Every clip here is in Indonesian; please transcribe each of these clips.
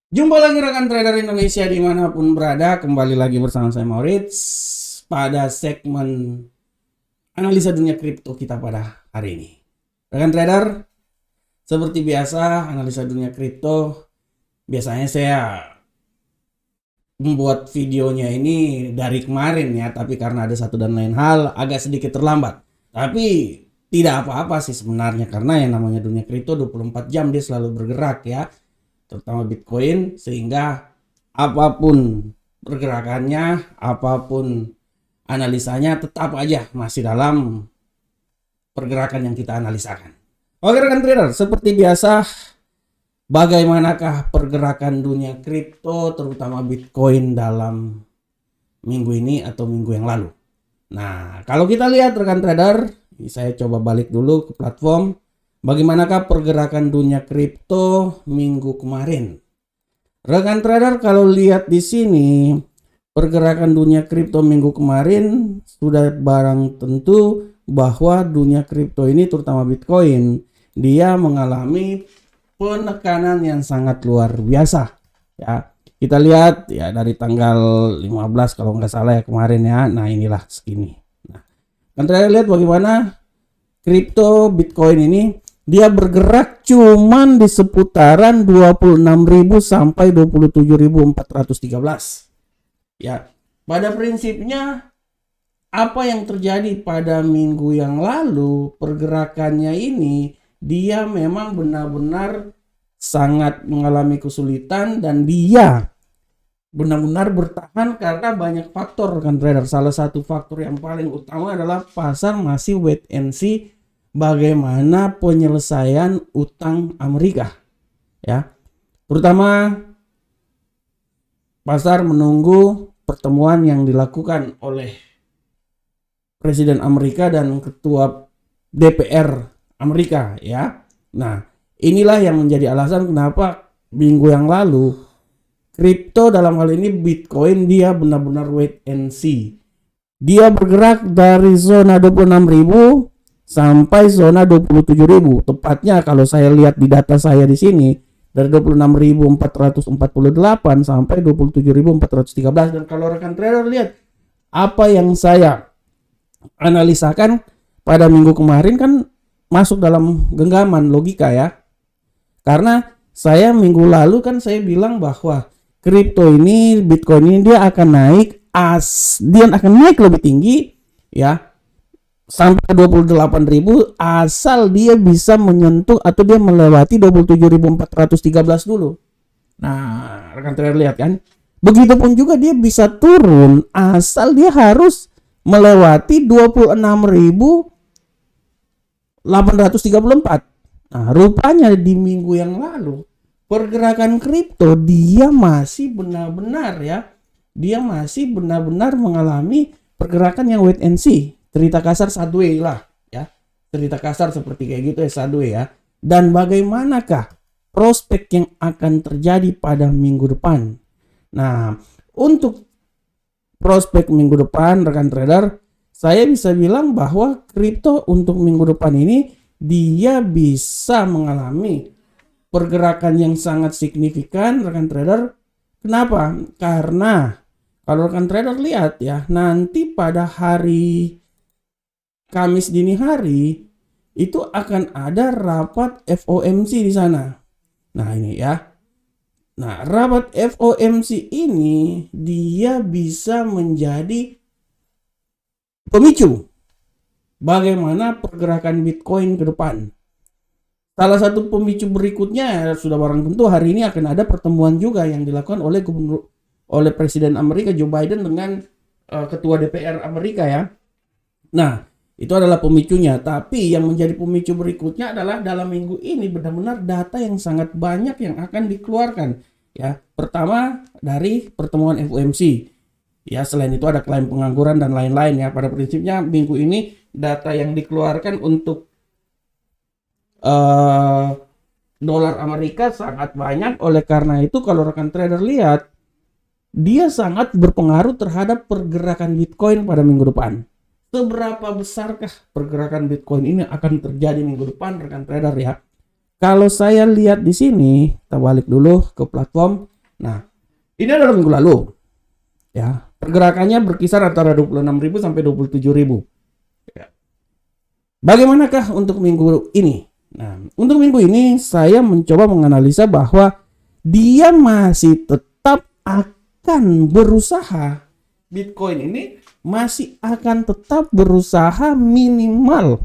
Jumpa lagi rekan trader Indonesia dimanapun berada, kembali lagi bersama saya Maurits pada segmen analisa dunia kripto kita pada hari ini. Rekan trader, seperti biasa analisa dunia kripto, biasanya saya membuat videonya ini dari kemarin ya, tapi karena ada satu dan lain hal agak sedikit terlambat. Tapi tidak apa-apa sih sebenarnya, karena yang namanya dunia kripto 24 jam dia selalu bergerak ya, terutama Bitcoin, sehingga apapun pergerakannya, apapun analisanya tetap aja masih dalam pergerakan yang kita analisakan. Oke rekan trader, seperti biasa, bagaimanakah pergerakan dunia kripto terutama Bitcoin dalam minggu ini atau minggu yang lalu? Nah, kalau kita lihat rekan trader, saya coba balik dulu ke platform. Bagaimanakah pergerakan dunia kripto minggu kemarin? Rekan trader, kalau lihat di sini pergerakan dunia kripto minggu kemarin sudah barang tentu bahwa dunia kripto ini terutama Bitcoin dia mengalami penekanan yang sangat luar biasa ya. Kita lihat ya dari tanggal 15 kalau nggak salah ya kemarin ya. Nah, inilah segini. Nah, kan trader lihat bagaimana kripto Bitcoin ini dia bergerak cuman di seputaran 26.000 sampai 27.413. Ya, pada prinsipnya apa yang terjadi pada minggu yang lalu, pergerakannya ini dia memang benar-benar sangat mengalami kesulitan dan dia benar-benar bertahan karena banyak faktor kan trader. Salah satu faktor yang paling utama adalah pasar masih wait and see bagaimana penyelesaian utang Amerika ya. Terutama pasar menunggu pertemuan yang dilakukan oleh Presiden Amerika dan Ketua DPR Amerika ya. Nah, inilah yang menjadi alasan kenapa minggu yang lalu kripto dalam hal ini Bitcoin dia benar-benar wait and see. Dia bergerak dari zona 26.000 sampai zona 27.000. Tepatnya kalau saya lihat di data saya di sini dari 26.448 sampai 27.413. Dan kalau rekan trader lihat apa yang saya analisakan pada minggu kemarin kan masuk dalam genggaman logika ya. Karena saya minggu lalu kan saya bilang bahwa kripto ini, Bitcoin ini dia akan naik dia akan naik lebih tinggi ya sampai 28.000 asal dia bisa menyentuh atau dia melewati 27.413 dulu. Nah, rekan trader lihat kan? Begitupun juga dia bisa turun asal dia harus melewati 26.834. Nah, rupanya di minggu yang lalu pergerakan kripto dia masih benar-benar ya, dia masih benar-benar mengalami pergerakan yang wait and see. Cerita kasar sideways lah ya. Cerita kasar seperti kayak gitu ya, sideways ya. Dan bagaimanakah prospek yang akan terjadi pada minggu depan? Nah, untuk prospek minggu depan rekan trader, saya bisa bilang bahwa kripto untuk minggu depan ini dia bisa mengalami pergerakan yang sangat signifikan rekan trader. Kenapa? Karena kalau rekan trader lihat ya, nanti pada hari Kamis dini hari itu akan ada rapat FOMC di sana. Nah, ini ya. Nah, rapat FOMC ini dia bisa menjadi pemicu bagaimana pergerakan Bitcoin ke depan. Salah satu pemicu berikutnya sudah barang tentu hari ini akan ada pertemuan juga yang dilakukan oleh Presiden Amerika Joe Biden dengan Ketua DPR Amerika ya. Nah, itu adalah pemicunya. Tapi yang menjadi pemicu berikutnya adalah dalam minggu ini benar-benar data yang sangat banyak yang akan dikeluarkan ya. Pertama dari pertemuan FOMC ya, selain itu ada klaim pengangguran dan lain-lain ya. Pada prinsipnya minggu ini data yang dikeluarkan untuk dolar Amerika sangat banyak. Oleh karena itu kalau rekan trader lihat dia sangat berpengaruh terhadap pergerakan Bitcoin pada minggu depan. Seberapa besarkah pergerakan Bitcoin ini akan terjadi minggu depan rekan trader ya? Kalau saya lihat di sini, kita balik dulu ke platform. Nah, ini adalah minggu lalu. Ya, pergerakannya berkisar antara 26.000 sampai 27.000. Ya. Bagaimanakah untuk minggu ini? Nah, untuk minggu ini saya mencoba menganalisa bahwa dia masih tetap akan berusaha. Bitcoin ini masih akan tetap berusaha minimal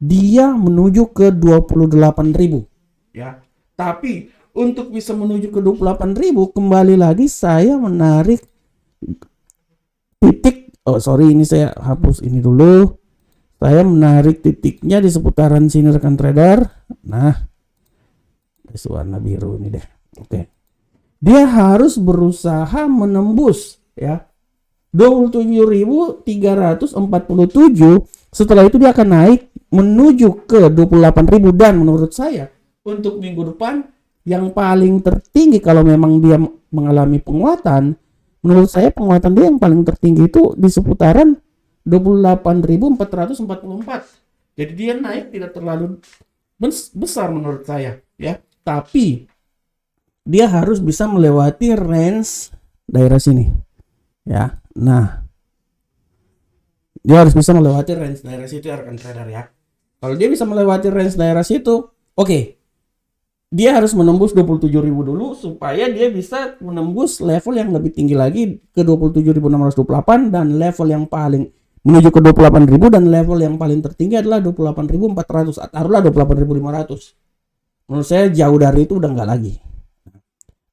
dia menuju ke 28.000. Ya. Tapi untuk bisa menuju ke 28.000, kembali lagi saya menarik titik. Ini saya hapus ini dulu. Saya menarik titiknya di seputaran sini rekan trader. Nah, warna biru ini deh. Oke. Dia harus berusaha menembus ya 27.347. Setelah itu dia akan naik menuju ke 28.000, dan menurut saya untuk minggu depan yang paling tertinggi kalau memang dia mengalami penguatan, menurut saya penguatan dia yang paling tertinggi itu di seputaran 28.444. Jadi dia naik tidak terlalu besar menurut saya ya. Tapi dia harus bisa melewati range daerah sini. Ya. Nah, dia harus bisa melewati range daerah situ ya rekan trader ya. Kalau dia bisa melewati range daerah situ, oke. Dia harus menembus 27.000 dulu supaya dia bisa menembus level yang lebih tinggi lagi ke 27.628, dan level yang paling menuju ke 28.000, dan level yang paling tertinggi adalah 28.400, taruhlah 28.500. Menurut saya jauh dari itu udah nggak lagi.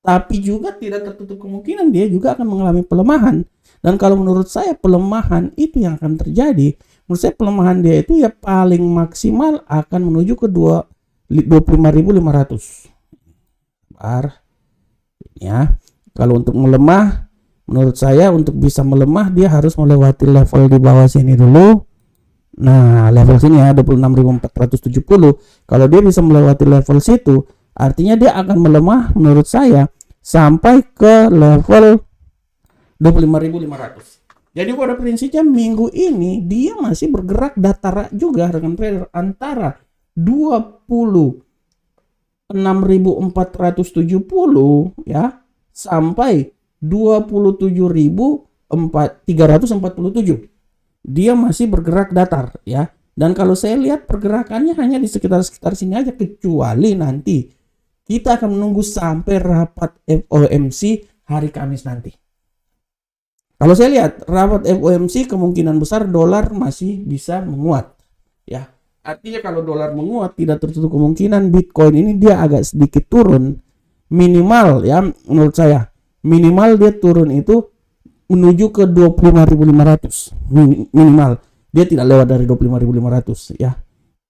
Tapi juga tidak tertutup kemungkinan dia juga akan mengalami pelemahan. Dan kalau menurut saya pelemahan itu yang akan terjadi, menurut saya pelemahan dia itu ya paling maksimal akan menuju ke 25.500. Ya. Kalau untuk melemah, menurut saya untuk bisa melemah dia harus melewati level di bawah sini dulu. Nah, level sini ya 26.470. Kalau dia bisa melewati level situ, artinya dia akan melemah menurut saya sampai ke level 25.500. Jadi pada prinsipnya minggu ini dia masih bergerak datar juga dengan trader antara 26.470 ya sampai 27.347. Dia masih bergerak datar ya. Dan kalau saya lihat pergerakannya hanya di sekitar sini aja, kecuali nanti kita akan menunggu sampai rapat FOMC hari Kamis nanti. Kalau saya lihat rapat FOMC kemungkinan besar dolar masih bisa menguat ya. Artinya kalau dolar menguat tidak tertutup kemungkinan Bitcoin ini dia agak sedikit turun, minimal ya menurut saya. Minimal dia turun itu menuju ke 25.500 minimal. Dia tidak lewat dari 25.500 ya.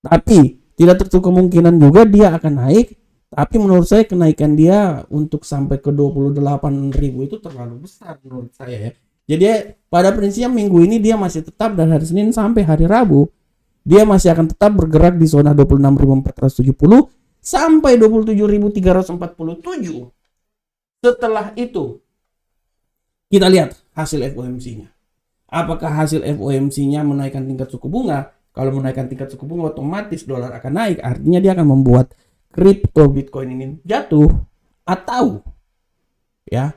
Tapi tidak tertutup kemungkinan juga dia akan naik, tapi menurut saya kenaikan dia untuk sampai ke 28.000 itu terlalu besar menurut saya ya. Jadi pada prinsipnya minggu ini dia masih tetap dari hari Senin sampai hari Rabu dia masih akan tetap bergerak di zona 26.470 sampai 27.347. Setelah itu kita lihat hasil FOMC-nya. Apakah hasil FOMC-nya menaikkan tingkat suku bunga? Kalau menaikkan tingkat suku bunga otomatis dolar akan naik. Artinya dia akan membuat kripto Bitcoin ini jatuh, atau ya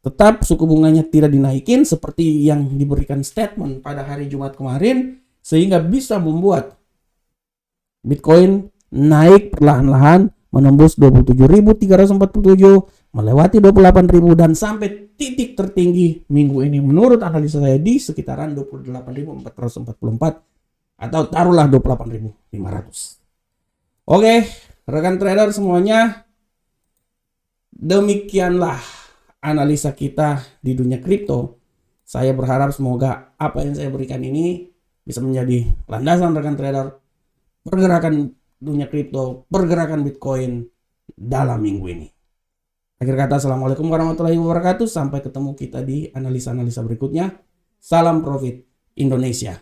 tetap suku bunganya tidak dinaikin seperti yang diberikan statement pada hari Jumat kemarin, sehingga bisa membuat Bitcoin naik perlahan-lahan menembus 27.347, melewati 28.000 dan sampai titik tertinggi minggu ini menurut analisa saya di sekitaran 28.444 atau taruhlah 28.500. Oke, rekan trader semuanya, demikianlah analisa kita di dunia kripto. Saya berharap semoga apa yang saya berikan ini bisa menjadi landasan rekan trader pergerakan dunia kripto, pergerakan Bitcoin dalam minggu ini. Akhir kata, assalamualaikum warahmatullahi wabarakatuh. Sampai ketemu kita di analisa-analisa berikutnya. Salam profit Indonesia.